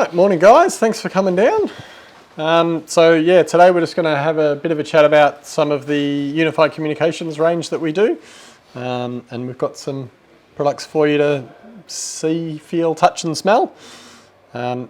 Right, morning guys, thanks for coming down. Today we're just going to have a bit of a chat about some of the Unified Communications range that we do. And we've got some products for you to see, feel, touch and smell.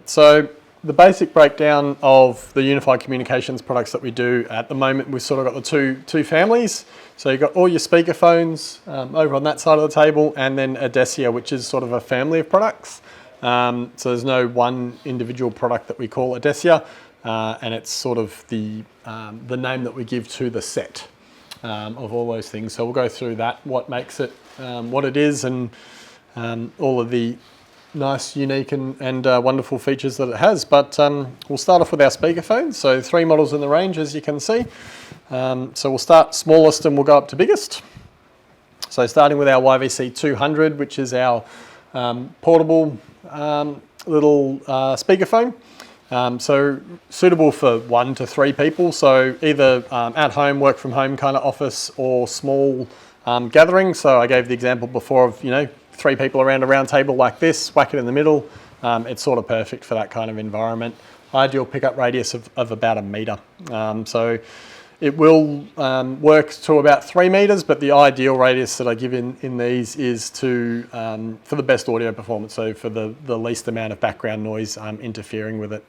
So the basic breakdown of the Unified Communications products that we do at the moment, we've sort of got the two families. So you've got all your speakerphones over on that side of the table, and then Adesia, which is sort of a family of products. So there's no one individual product that we call Adesia, and it's sort of the name that we give to the set of all those things. So we'll go through that, what makes it what it is, and all of the nice, unique and wonderful features that it has. But we'll start off with our speakerphone. So 3 models in the range, as you can see. So we'll start smallest and we'll go up to biggest. So starting with our YVC 200, which is our portable little speakerphone. So suitable for 1 to 3 people. So either at home, work from home kind of office, or small gathering. So I gave the example before of, 3 people around a round table like this, whack it in the middle. It's sort of perfect for that kind of environment. Ideal pickup radius of about 1 metre. So it will work to about 3 metres, but the ideal radius that I give in these is to for the best audio performance, so for the least amount of background noise interfering with it.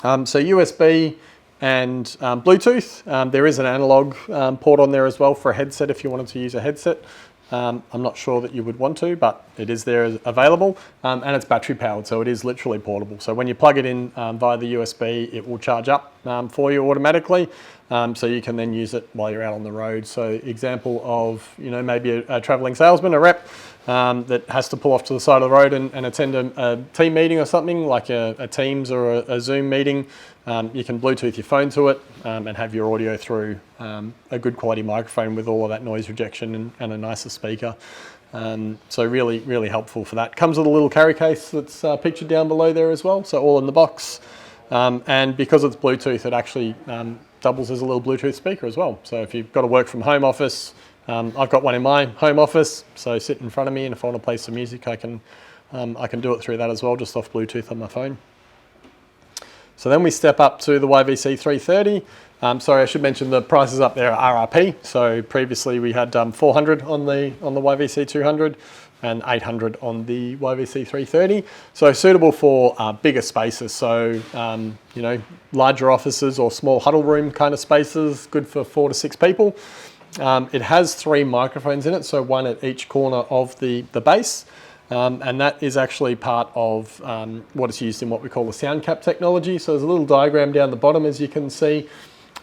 So USB and Bluetooth. There is an analog port on there as well for a headset if you wanted to use a headset. I'm not sure that you would want to, but it is there available, and it's battery powered, so it is literally portable. So when you plug it in via the USB, it will charge up for you automatically, so you can then use it while you're out on the road. So example of, maybe a traveling salesman, a rep, that has to pull off to the side of the road and attend a team meeting or something, like a Teams or a Zoom meeting. You can Bluetooth your phone to it and have your audio through a good quality microphone with all of that noise rejection and a nicer speaker. So really, really helpful for that. Comes with a little carry case that's pictured down below there as well, so all in the box. And because it's Bluetooth, it actually doubles as a little Bluetooth speaker as well. So if you've got a work from home office, I've got one in my home office, so sit in front of me, and if I want to play some music, I can do it through that as well, just off Bluetooth on my phone. So then we step up to the YVC 330. Sorry, I should mention the prices up there are RRP. So previously we had 400 on the YVC 200 and 800 on the YVC 330. So suitable for bigger spaces. So larger offices or small huddle room kind of spaces. Good for 4 to 6 people. It has 3 microphones in it, so 1 at each corner of the base. And that is actually part of what is used in what we call the sound cap technology. So there's a little diagram down the bottom, as you can see.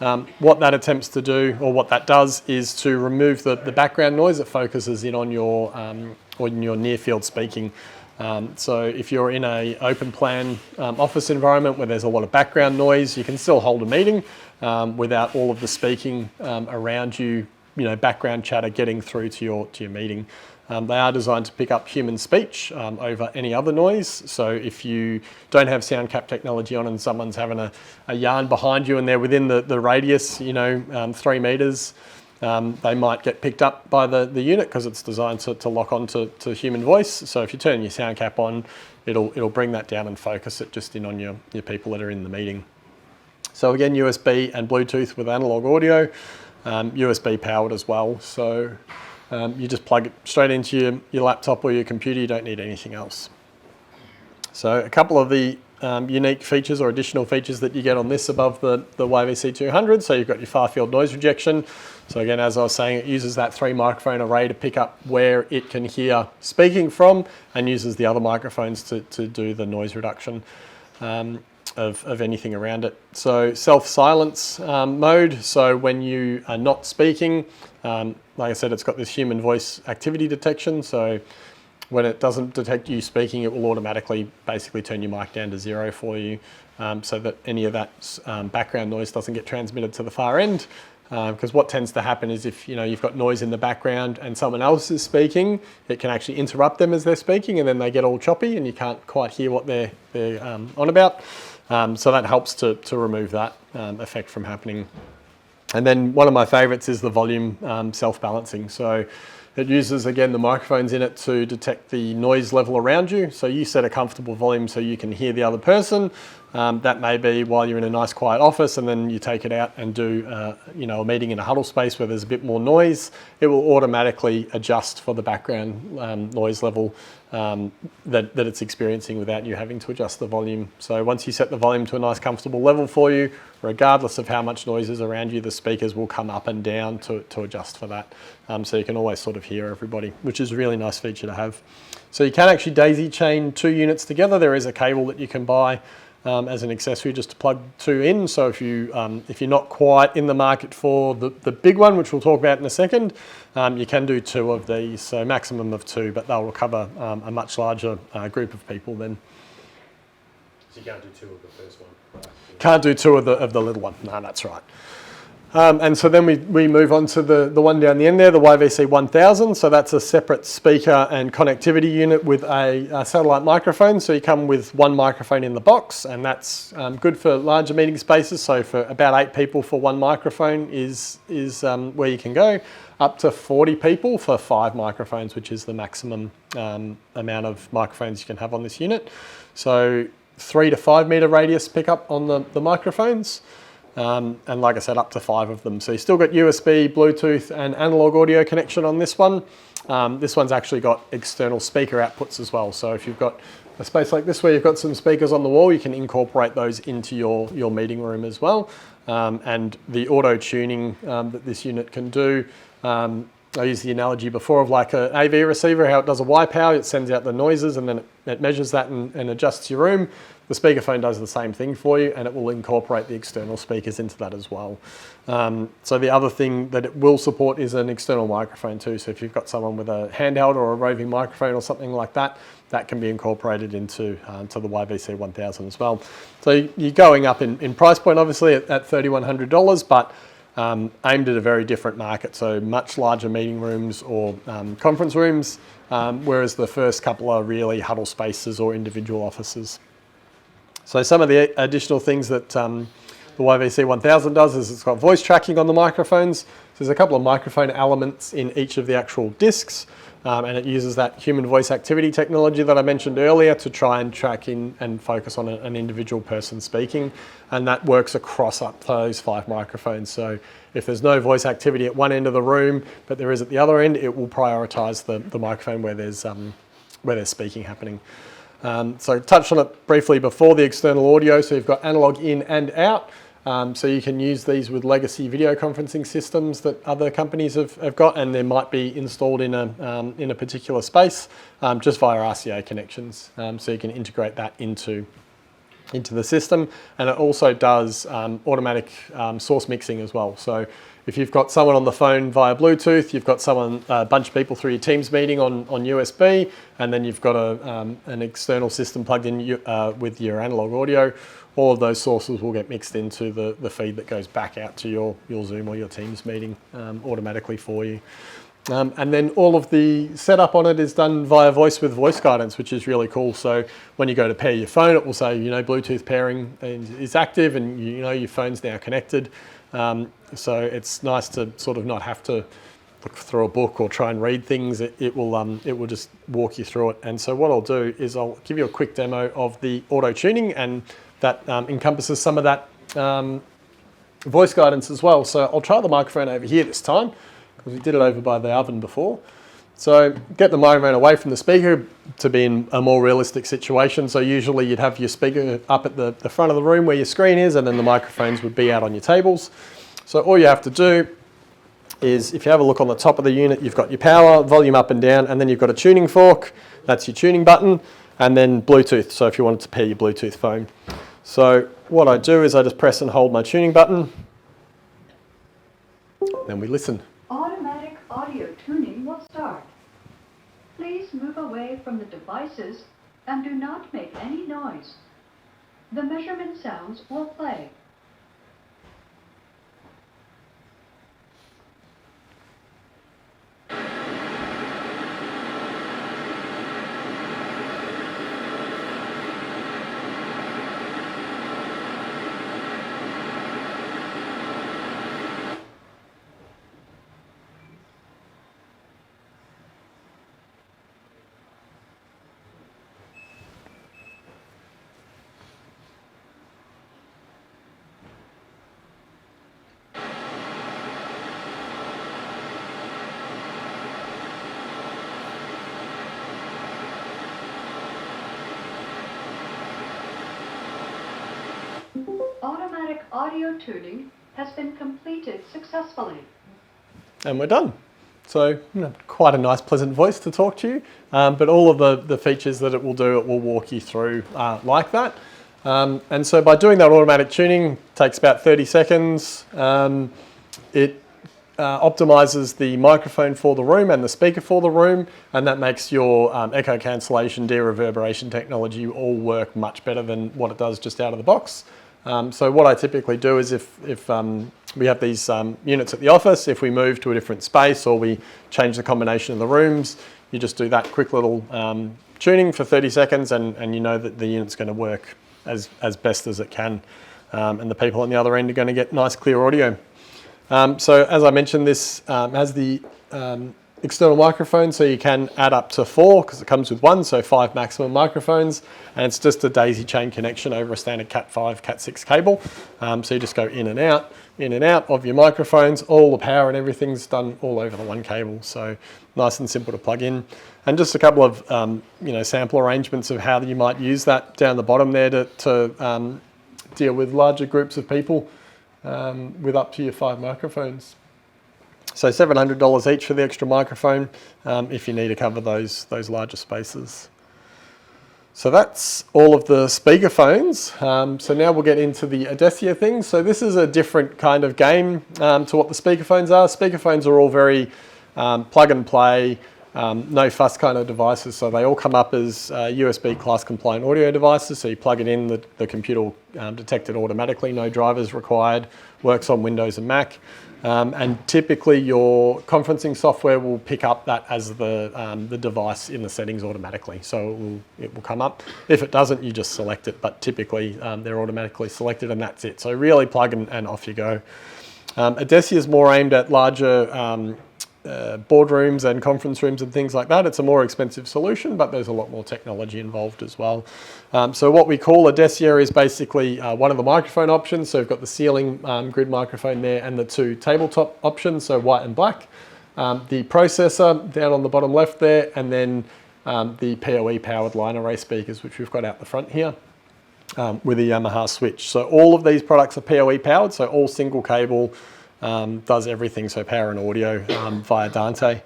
What that attempts to do, or what that does, is to remove the background noise that focuses in on your near field speaking. So if you're in an open plan office environment where there's a lot of background noise, you can still hold a meeting without all of the speaking around you, background chatter getting through to your meeting. They are designed to pick up human speech over any other noise. So if you don't have sound cap technology on and someone's having a yarn behind you and they're within the radius, 3 meters, they might get picked up by the unit because it's designed to lock on to human voice. So if you turn your sound cap on, it'll bring that down and focus it just in on your people that are in the meeting. So again, USB and Bluetooth with analog audio, USB powered as well. So you just plug it straight into your laptop or your computer. You don't need anything else. So a couple of the unique features or additional features that you get on this above the YVC 200. So you've got your far field noise rejection. So again, as I was saying, it uses that 3 microphone array to pick up where it can hear speaking from, and uses the other microphones to do the noise reduction of anything around it. So self-silence mode. So when you are not speaking, like I said, it's got this human voice activity detection. So when it doesn't detect you speaking, it will automatically basically turn your mic down to 0 for you, so that any of that background noise doesn't get transmitted to the far end. Because what tends to happen is if you've got noise in the background and someone else is speaking, it can actually interrupt them as they're speaking, and then they get all choppy and you can't quite hear what they're on about. So that helps to remove that effect from happening. And then one of my favorites is the volume self-balancing. So It uses, again, the microphones in it to detect the noise level around you. So you set a comfortable volume so you can hear the other person. That may be while you're in a nice quiet office, and then you take it out and do a meeting in a huddle space where there's a bit more noise. It will automatically adjust for the background noise level that it's experiencing without you having to adjust the volume. So once you set the volume to a nice comfortable level for you, regardless of how much noise is around you, the speakers will come up and down to adjust for that. So you can always sort of hear everybody, which is a really nice feature to have. So you can actually daisy chain 2 units together. There is a cable that you can buy as an accessory just to plug 2 in. So if you're not quite in the market for the big one, which we'll talk about in a second, you can do 2 of these, so maximum of 2, but they'll cover a much larger group of people then. So you can't do 2 of the first one? Right? Can't do 2 of the little one. No, that's right. And so then we move on to the one down the end there, the YVC 1000. So that's a separate speaker and connectivity unit with a satellite microphone. So you come with 1 microphone in the box, and that's good for larger meeting spaces. So for about 8 people for 1 microphone is where you can go. Up to 40 people for 5 microphones, which is the maximum amount of microphones you can have on this unit. So 3 to 5 meter radius pickup on the microphones. And like I said, up to 5 of them. So you still got USB, Bluetooth and analog audio connection on this one. This one's actually got external speaker outputs as well. So if you've got a space like this where you've got some speakers on the wall, you can incorporate those into your meeting room as well. And the auto tuning that this unit can do, I used the analogy before of like an AV receiver, how it does a wipe out, it sends out the noises and then it measures that and adjusts your room. The speakerphone does the same thing for you, and it will incorporate the external speakers into that as well. So the other thing that it will support is an external microphone too. So if you've got someone with a handheld or a roving microphone or something like that, that can be incorporated into to the YVC 1000 as well. So you're going up in price point obviously at $3,100, but aimed at a very different market, so much larger meeting rooms or conference rooms, whereas the first couple are really huddle spaces or individual offices. So some of the additional things that the YVC 1000 does is it's got voice tracking on the microphones. So there's a couple of microphone elements in each of the actual discs, and it uses that human voice activity technology that I mentioned earlier to try and track in and focus on an individual person speaking, and that works across up those 5 microphones. So if there's no voice activity at one end of the room, but there is at the other end, it will prioritise the microphone where there's speaking happening. So I touched on it briefly before, the external audio. So you've got analog in and out. So you can use these with legacy video conferencing systems that other companies have got, and they might be installed in a particular space just via RCA connections. So you can integrate that into the system, and it also does automatic source mixing as well. So if you've got someone on the phone via Bluetooth, you've got a bunch of people through your Teams meeting on USB, and then you've got an external system plugged in with your analog audio, all of those sources will get mixed into the feed that goes back out to your Zoom or your Teams meeting automatically for you. And then all of the setup on it is done via voice with voice guidance, which is really cool. So when you go to pair your phone, it will say, Bluetooth pairing is active and your phone's now connected. So it's nice to sort of not have to look through a book or try and read things. It will just walk you through it. And so what I'll do is I'll give you a quick demo of the auto tuning, and that encompasses some of that voice guidance as well. So I'll try the microphone over here this time, because we did it over by the oven before. So get the microphone away from the speaker to be in a more realistic situation. So usually you'd have your speaker up at the front of the room where your screen is, and then the microphones would be out on your tables. So all you have to do is, if you have a look on the top of the unit, you've got your power, volume up and down, and then you've got a tuning fork. That's your tuning button, and then Bluetooth. So if you wanted to pair your Bluetooth phone. So what I do is I just press and hold my tuning button, then we listen. Automatic audio tuning will start. Please move away from the devices and do not make any noise. The measurement sounds will play. audio tuning has been completed successfully. And we're done. So quite a nice, pleasant voice to talk to you. But all of the features that it will do, it will walk you through like that. And so by doing that automatic tuning, takes about 30 seconds. It optimizes the microphone for the room and the speaker for the room, and that makes your echo cancellation, de-reverberation technology all work much better than what it does just out of the box. So what I typically do is if we have these units at the office, if we move to a different space or we change the combination of the rooms, you just do that quick little tuning for 30 seconds and you know that the unit's going to work as best as it can. And the people on the other end are going to get nice clear audio. So as I mentioned, this has the external microphone, so you can add up to 4 because it comes with 1, so 5 maximum microphones, and it's just a daisy chain connection over a standard Cat5, Cat6 cable. So you just go in and out of your microphones. All the power and everything's done all over the one cable, so nice and simple to plug in. And just a couple of sample arrangements of how you might use that down the bottom there to deal with larger groups of people with up to your 5 microphones. So $700 each for the extra microphone if you need to cover those larger spaces. So that's all of the speakerphones. So now we'll get into the Audecia things. So this is a different kind of game to what the speakerphones are. Speakerphones are all very plug and play, no fuss kind of devices. So they all come up as USB class compliant audio devices. So you plug it in, the computer will detect it automatically, no drivers required, works on Windows and Mac. And typically your conferencing software will pick up that as the device in the settings automatically. So it will come up. If it doesn't, you just select it, but typically they're automatically selected and that's it. So really plug and off you go. Audecia is more aimed at larger boardrooms and conference rooms and things like that. It's a more expensive solution, but there's a lot more technology involved as well. So what we call Audecia is basically one of the microphone options. So we've got the ceiling grid microphone there and the 2 tabletop options, so white and black. The processor down on the bottom left there, and then the PoE powered line array speakers, which we've got out the front here with a Yamaha switch. So all of these products are PoE powered, so all single cable, does everything, so power and audio via Dante.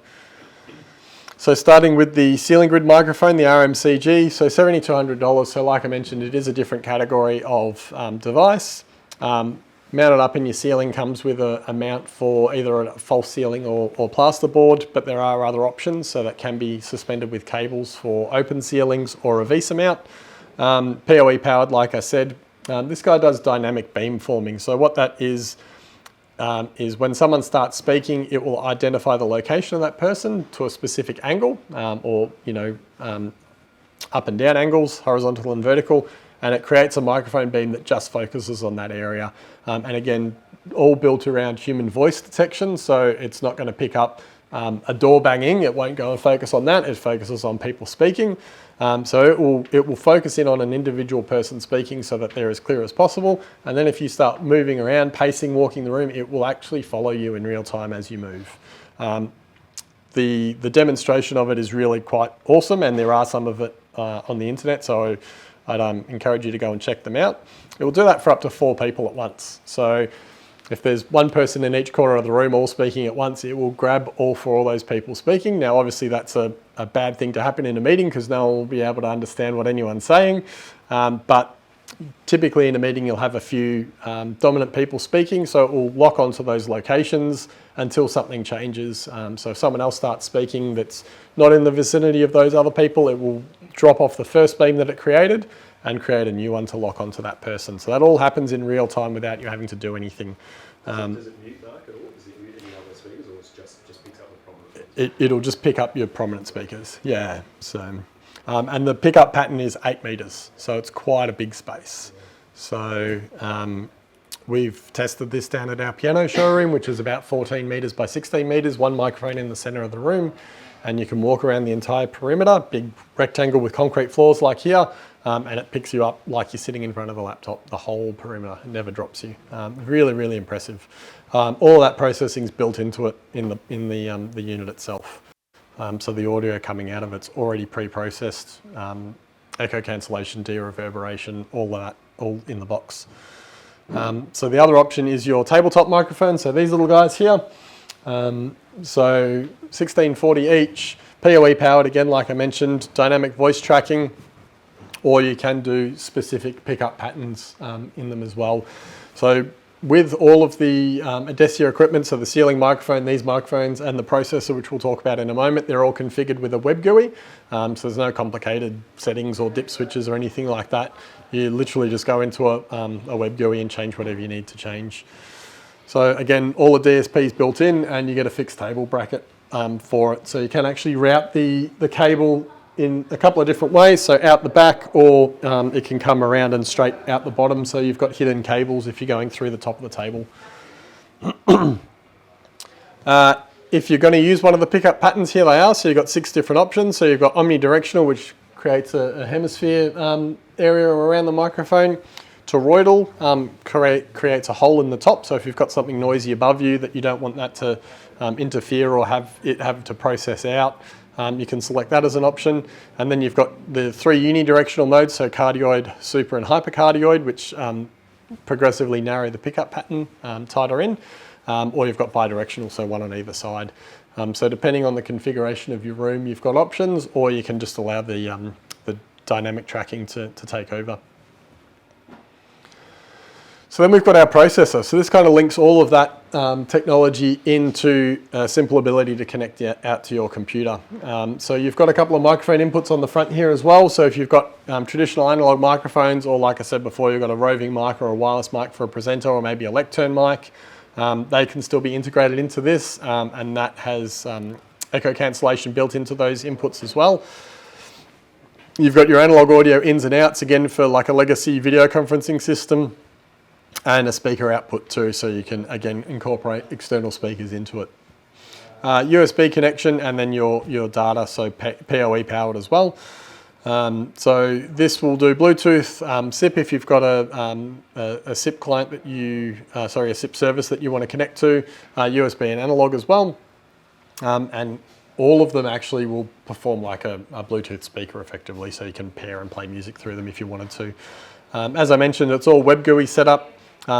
So starting with the ceiling grid microphone, the RMCG, so $7,200. So like I mentioned, it is a different category of device. Mounted up in your ceiling comes with a mount for either a false ceiling or plasterboard, but there are other options, so that can be suspended with cables for open ceilings or a VESA mount. PoE powered, like I said. This guy does dynamic beam forming. So what that is when someone starts speaking, it will identify the location of that person to a specific angle, or up and down angles, horizontal and vertical, and it creates a microphone beam that just focuses on that area. And again, all built around human voice detection, so it's not going to pick up a door banging. It won't go and focus on that. It focuses on people speaking. So it will focus in on an individual person speaking so that they're as clear as possible. And then if you start moving around, pacing, walking the room, it will actually follow you in real time as you move. The demonstration of it is really quite awesome, and there are some of it on the internet, so I'd encourage you to go and check them out. It will do that for up to 4 people at once. So if there's one person in each corner of the room all speaking at once, it will grab all 4 of those people speaking. Now, obviously, that's a bad thing to happen in a meeting because no one will be able to understand what anyone's saying. But typically in a meeting, you'll have a few dominant people speaking, so it will lock onto those locations until something changes. So if someone else starts speaking that's not in the vicinity of those other people, it will drop off the first beam that it created and create a new one to lock onto that person. So that all happens in real time without you having to do anything. Does it mute Mark at all? Does it mute any other speakers, or it just picks up the prominent? It'll just pick up your prominent speakers, yeah. So, and the pickup pattern is 8 meters, so it's quite a big space. So we've tested this down at our piano showroom, which is about 14 meters by 16 meters, 1 microphone in the center of the room, and you can walk around the entire perimeter, big rectangle with concrete floors like here, and it picks you up like you're sitting in front of a laptop, the whole perimeter. It never drops you. Really, really impressive. All that processing is built into it in the unit itself. So the audio coming out of it's already pre-processed, echo cancellation, de-reverberation, all that, all in the box. So the other option is your tabletop microphone, so these little guys here. So 1640 each, PoE powered again, like I mentioned, dynamic voice tracking, or you can do specific pickup patterns in them as well. So with all of the Adesia equipment, so the ceiling microphone, these microphones, and the processor, which we'll talk about in a moment, they're all configured with a web GUI. So there's no complicated settings or dip switches or anything like that. You literally just go into a web GUI and change whatever you need to change. So again, all the DSP is built in, and you get a fixed table bracket for it. So you can actually route the cable in a couple of different ways, so out the back, or it can come around and straight out the bottom, so you've got hidden cables if you're going through the top of the table. If you're going to use one of the pickup patterns, here they are. So you've got 6 different options. So you've got omnidirectional, which creates a hemisphere area around the microphone. Toroidal creates a hole in the top, so if you've got something noisy above you that you don't want that to interfere or have to process out, you can select that as an option. And then you've got the 3 unidirectional modes, so cardioid, super and hypercardioid, which progressively narrow the pickup pattern tighter in, or you've got bidirectional, so one on either side. So depending on the configuration of your room, you've got options, or you can just allow the dynamic tracking to take over. So then we've got our processor. So this kind of links all of that technology into a simple ability to connect out to your computer. So you've got a couple of microphone inputs on the front here as well. So if you've got traditional analog microphones, or like I said before, you've got a roving mic or a wireless mic for a presenter, or maybe a lectern mic, they can still be integrated into this, and that has echo cancellation built into those inputs as well. You've got your analog audio ins and outs, again, for like a legacy video conferencing system, and a speaker output too, so you can again incorporate external speakers into it. USB connection, and then your data, so PoE powered as well. So this will do Bluetooth, SIP if you've got a SIP client that a SIP service that you want to connect to, USB and analog as well, and all of them actually will perform like a Bluetooth speaker effectively, so you can pair and play music through them if you wanted to. As I mentioned, it's all web GUI set up.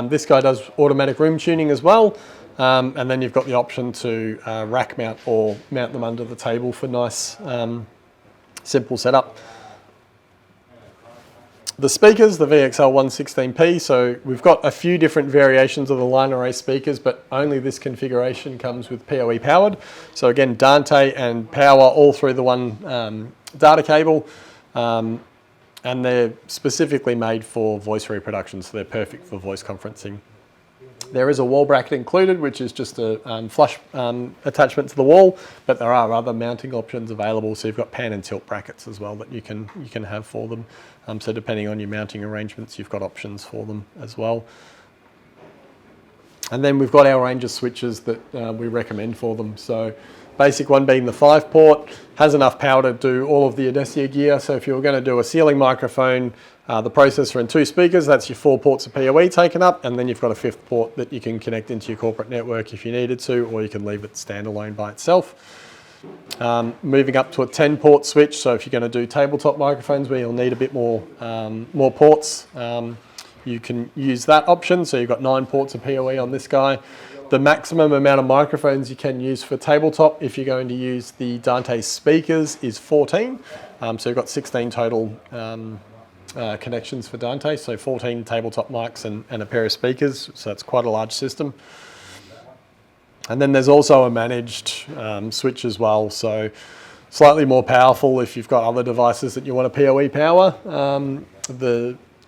This guy does automatic room tuning as well, and then you've got the option to rack mount or mount them under the table for nice, simple setup. The speakers, the VXL 116P, so we've got a few different variations of the line array speakers, but only this configuration comes with PoE powered. So again, Dante and power all through the one data cable. And they're specifically made for voice reproduction, so they're perfect for voice conferencing. There is a wall bracket included, which is just a flush attachment to the wall, but there are other mounting options available. So you've got pan and tilt brackets as well that you can have for them. So depending on your mounting arrangements, you've got options for them as well. And then we've got our range of switches that we recommend for them. So basic one being the 5-port, has enough power to do all of the Adesia gear. So if you're going to do a ceiling microphone, the processor and 2 speakers, that's your 4 ports of PoE taken up, and then you've got a 5th port that you can connect into your corporate network if you needed to, or you can leave it standalone by itself. Moving up to a 10-port switch, so if you're going to do tabletop microphones where you'll need a bit more ports, you can use that option. So you've got 9 ports of PoE on this guy. The maximum amount of microphones you can use for tabletop, if you're going to use the Dante speakers, is 14. So you've got 16 total connections for Dante, so 14 tabletop mics and a pair of speakers, so that's quite a large system. And then there's also a managed switch as well, so slightly more powerful if you've got other devices that you want to PoE power.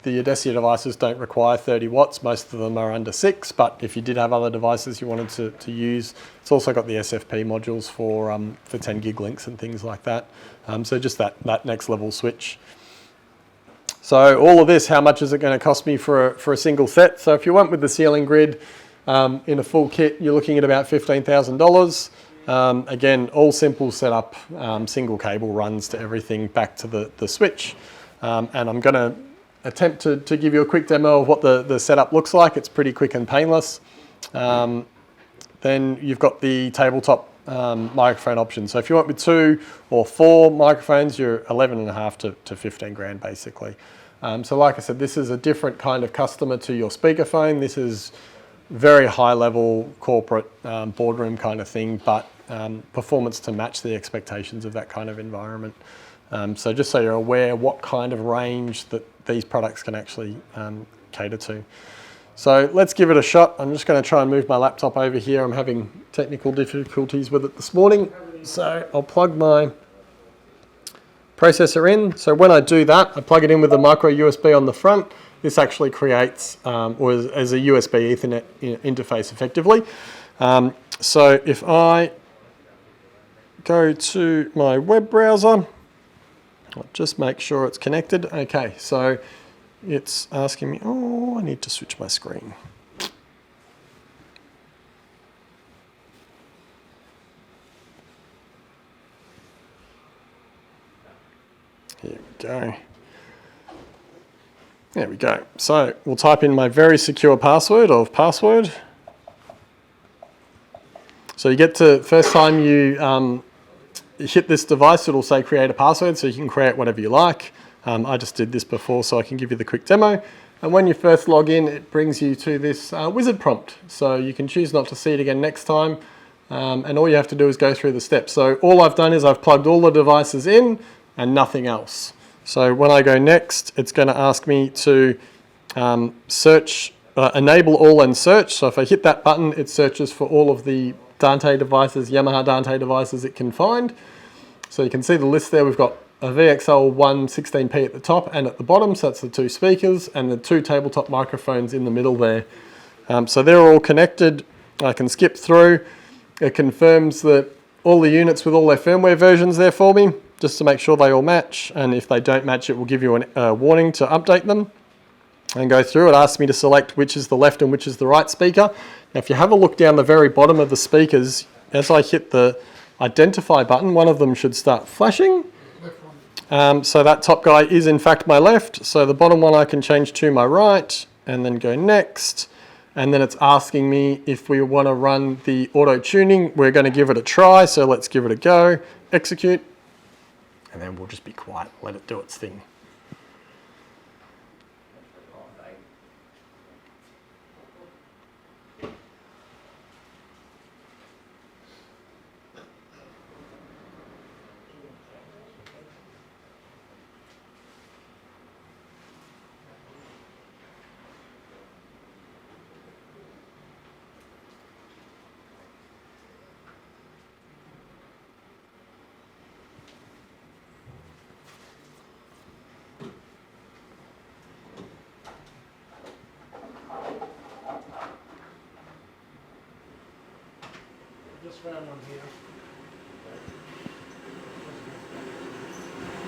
The Adesia devices don't require 30 watts, most of them are under 6, but if you did have other devices you wanted to use, it's also got the SFP modules for 10 gig links and things like that. So just that next level switch. So all of this, how much is it going to cost me for a single set? So if you went with the ceiling grid in a full kit, you're looking at about $15,000. Again, all simple setup, single cable runs to everything back to the switch. And I'm going to attempt to give you a quick demo of what the setup looks like. It's pretty quick and painless. Then you've got the tabletop microphone option. So if you went with 2 or 4 microphones, you're 11.5 to 15 grand basically. So like I said, this is a different kind of customer to your speakerphone. This is very high level corporate boardroom kind of thing, but performance to match the expectations of that kind of environment. So just so you're aware what kind of range that these products can actually cater to. So let's give it a shot. I'm just going to try and move my laptop over here. I'm having technical difficulties with it this morning. So I'll plug my processor in. So when I do that, I plug it in with a micro USB on the front. This actually creates, or as a USB Ethernet interface effectively. So if I go to my web browser, I'll just make sure it's connected. Okay, so it's asking me, oh, I need to switch my screen. Here we go. There we go. So we'll type in my very secure password of password. So you get to, first time you hit this device, it'll say create a password, so you can create whatever you like. I just did this before, so I can give you the quick demo. And when you first log in, it brings you to this wizard prompt. So you can choose not to see it again next time. And all you have to do is go through the steps. So all I've done is I've plugged all the devices in and nothing else. So when I go next, it's going to ask me to search, enable all and search. So if I hit that button, it searches for all of the Dante devices, Yamaha Dante devices it can find. So you can see the list there. We've got a VXL 116p at the top and at the bottom, so that's the two speakers, and the two tabletop microphones in the middle there. So they're all connected. I can skip through. It confirms that all the units with all their firmware versions there for me, just to make sure they all match, and if they don't match, it will give you a warning to update them. And go through, it asks me to select which is the left and which is the right speaker. Now if you have a look down the very bottom of the speakers, as I hit the identify button, one of them should start flashing. So that top guy is in fact my left, so the bottom one I can change to my right, and then go next. And then it's asking me if we want to run the auto tuning. We're going to give it a try, so let's give it a go, execute, and then we'll just be quiet, let it do its thing. Found one here.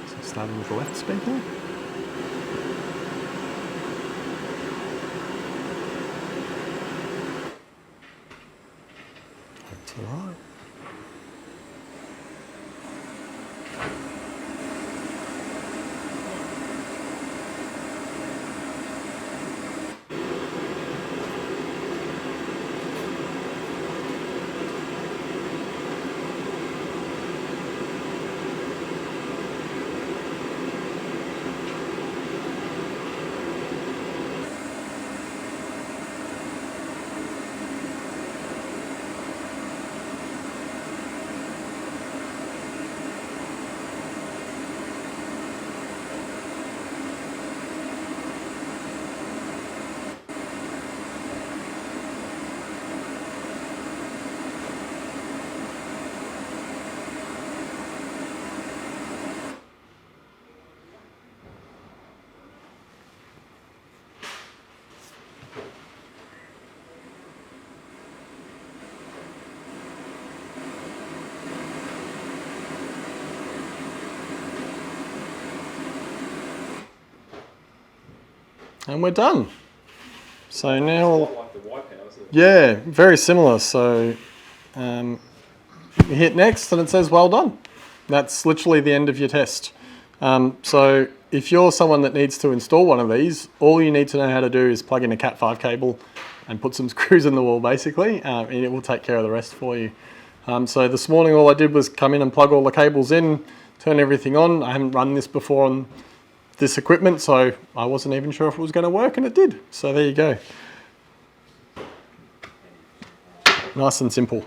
So starting with the left speaker. To the right. And we're done. So now, Like the wipeout, isn't it? yeah, very similar. So you hit next and it says well done. That's literally the end of your test. So if you're someone that needs to install one of these, all you need to know how to do is plug in a Cat5 cable and put some screws in the wall basically, and it will take care of the rest for you. So this morning all I did was come in and plug all the cables in, turn everything on. I haven't run this before on this equipment, so I wasn't even sure if it was going to work, and it did. So there you go. Nice and simple.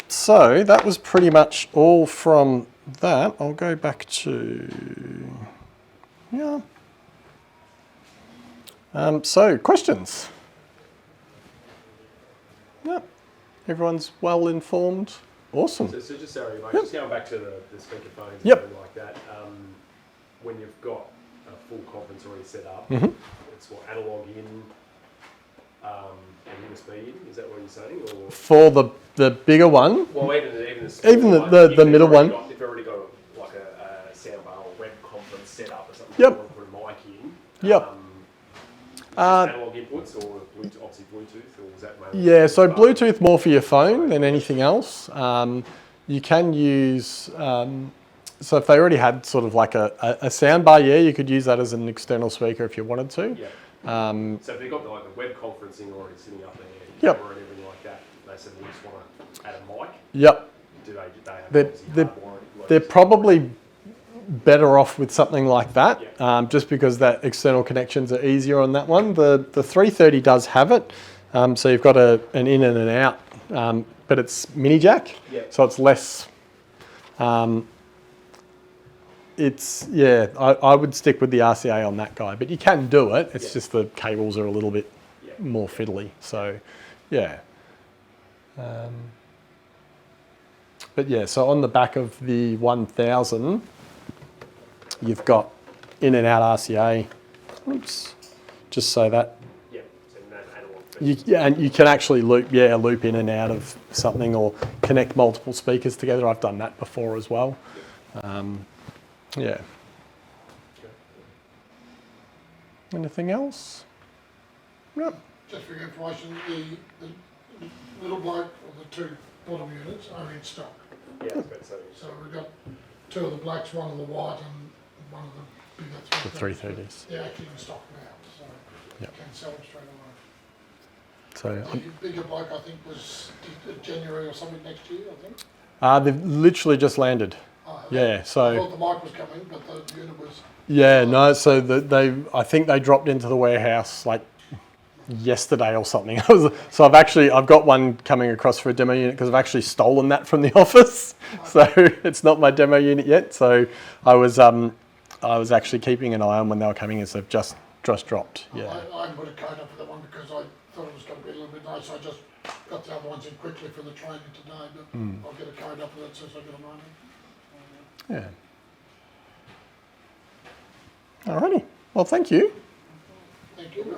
So that was pretty much all from that. I'll go back to, yeah. So questions? Yep. Everyone's well informed. Awesome. So just sorry, mate, Yep. just going back to the speakerphones and Yep. everything like that. When you've got a full conference already set up, Mm-hmm. it's what, analog in and USB in? Is that what you're saying? Or For the bigger one, well, even the small even one, the if you've middle already one. got, if you've already got like a soundbar or web conference set up or something, Yep. you want to put a mic in. Yep. Just analog inputs or Bluetooth, obviously Bluetooth, or was that mainly? Yeah, so Bluetooth more for your phone than anything else. You can use, so if they already had sort of like a soundbar, yeah, you could use that as an external speaker if you wanted to. Yeah. So if they've got like the web conferencing already sitting up there, Yep. camera and everything like that, they said we just want to add a mic. Yep. Do they have They're- obviously they're- hard warranty? They're probably better off with something like that, Yeah. just because that external connections are easier on that one. The 330 does have it, so you've got an in and an out, but it's mini jack, Yeah. so it's less. It's yeah, I would stick with the RCA on that guy, but you can do it. It's Yeah. just the cables are a little bit Yeah. more fiddly. So yeah. But yeah, so on the back of the 1000, you've got in and out RCA. Oops, just so that Yeah. So that analog you, yeah, and you can actually loop in and out of something or connect multiple speakers together. I've done that before as well. Yeah. Anything else? Yep. Just for your information, the little bloke or the two bottom units are in stock. Yeah, I was about to say. So we've got two of the blacks, one of the white and one of the bigger The 330s. They're actually in stock now, so Yep. you can sell them straight away. So The bigger bloke I think was January or something next year, I think. they've literally just landed. Yeah, I so thought the mic was coming, but the unit was. yeah, no. So I think they dropped into the warehouse like yesterday or something. So I've got one coming across for a demo unit because I've actually stolen that from the office. So it's not my demo unit yet. So I was actually keeping an eye on when they were coming in. So they've just dropped. Yeah. I put a code up for that one because I thought it was going to be a little bit nice. I just got the other ones in quickly for the training today, but I'll get a code up for that since I got them running. Yeah. Alrighty. Well, thank you. Thank you.